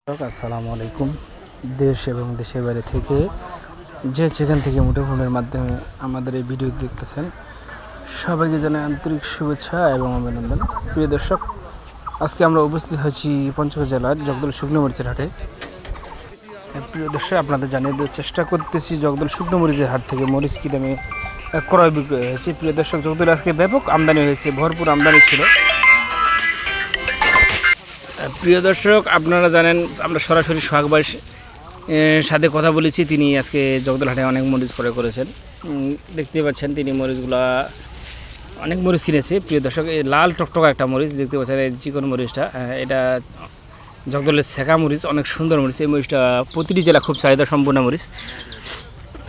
আসসালামু আলাইকুম। দেশ এবং দেশের বাইরে থেকে যেখান থেকে মুঠোফোনের মাধ্যমে আমাদের এই ভিডিও দেখতেছেন, সবাইকে জানাই আন্তরিক শুভেচ্ছা এবং অভিনন্দন। প্রিয় দর্শক, আজকে আমরা উপস্থিত হয়েছি পঞ্চগড় জেলার জগদল শুকনো মরিচের হাটে। প্রিয় দর্শক, আপনাদের জানিয়ে দেওয়ার চেষ্টা করতেছি জগদল শুকনো মরিচের হাট থেকে মরিচ কী দামে ক্রয় বিক্রয় হয়েছে। প্রিয় দর্শক, জগদলে আজকে ব্যাপক আমদানি হয়েছে, ভরপুর আমদানি ছিল। প্রিয় দর্শক, আপনারা জানেন আমরা সরাসরি সোহাগ ভাইয়ের সাথে কথা বলেছি। তিনি আজকে জগদলহাটে অনেক মরিচ ক্রয় করেছেন। দেখতে পাচ্ছেন তিনি মরিচগুলা অনেক মরিচ কিনেছে। প্রিয় দর্শক, এই লাল টকটকা একটা মরিচ দেখতে পাচ্ছেন, এই চিকন মরিচটা, এটা জগদলের ছেঁকা মরিচ, অনেক সুন্দর মরিচ। এই মরিচটা প্রতিটি জেলা খুব চাহিদা সম্পূর্ণ মরিচ,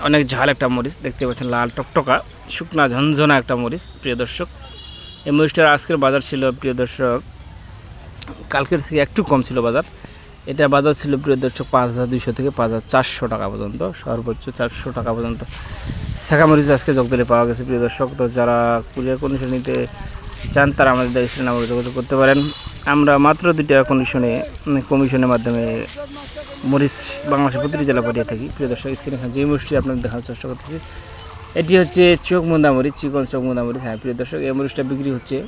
অনেক ঝাল একটা মরিচ দেখতে পাচ্ছেন, লাল টকটকা শুকনা ঝনঝনা একটা মরিচ। প্রিয় দর্শক, এই মরিচটার আজকের বাজার ছিল প্রিয় দর্শক কালকের থেকে একটু কম ছিল বাজার। এটা বাজার ছিল প্রিয় দর্শক 5200 থেকে 5400 টাকা পর্যন্ত, সর্বোচ্চ 400 টাকা পর্যন্ত ছেঁকা মরিচ আজকে জগদলে পাওয়া গেছে। প্রিয় দর্শক, তো যারা কুরিয়ার কন্ডিশন নিতে চান তারা আমাদের স্ক্রিনে নাম্বারে যোগাযোগ করতে পারেন। আমরা মাত্র 2 টাকা কমিশনের মাধ্যমে মরিচ বাংলাদেশের প্রতিটি জেলা পাঠিয়ে থাকি। প্রিয় দর্শক, স্ক্রিনে যে মরিচটি আপনাদের দেখার চেষ্টা করতেছি, এটি হচ্ছে চোখমুন্দা মরিচ, চিকন চোখমুন্দা মরিচ। হ্যাঁ প্রিয় দর্শক, এই মরিচটা বিক্রি হচ্ছে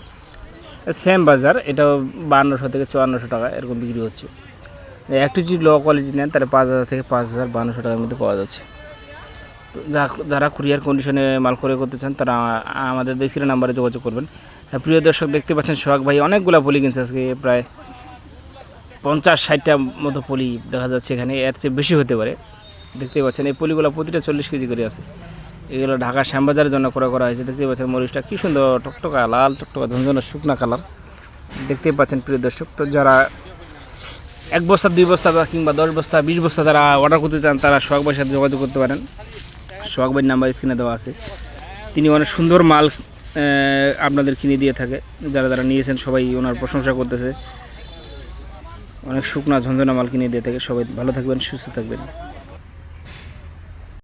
সেম বাজার, এটাও 5200 থেকে 5400 টাকা এরকম বিক্রি হচ্ছে। একটু যদি লো কোয়ালিটি নেন তাহলে 5000 থেকে 5200 টাকার মধ্যে পাওয়া যাচ্ছে। তো যারা কুরিয়ার কন্ডিশনে মাল ক্রয় করতে চান তারা আমাদের স্ক্রিনের নাম্বারে যোগাযোগ করবেন। প্রিয় দর্শক, দেখতে পাচ্ছেন সোহাগ ভাই অনেকগুলো পলি কিনছে আজকে, প্রায় 50-60টা মতো পলি দেখা যাচ্ছে এখানে, এর চেয়ে বেশি হতে পারে। দেখতে পাচ্ছেন এই পলিগুলো প্রতিটা 40 কেজি করে আছে। এগুলো ঢাকা শ্যামবাজারের জন্য ক্রয় করা হয়েছে। দেখতে পাচ্ছেন মরিচটা কী সুন্দর টকটকা লাল টকটকা ঝনঝনা শুকনা কালার দেখতে পাচ্ছেন। প্রিয় দর্শক, তো যারা 1 বস্তা 2 বস্তা কিংবা 10 বস্তা 20 বস্তা যারা অর্ডার করতে চান তারা সোহাগ ভাইয়ের সাথে যোগাযোগ করতে পারেন। সোহাগ ভাইয়ের নাম্বার স্ক্রিনে দেওয়া আছে। তিনি অনেক সুন্দর মাল আপনাদের কিনে দিয়ে থাকে। যারা নিয়েছেন সবাই ওনার প্রশংসা করতেছে, অনেক শুকনা ঝনঝনা মাল কিনে দিয়ে থাকে। সবাই ভালো থাকবেন, সুস্থ থাকবেন।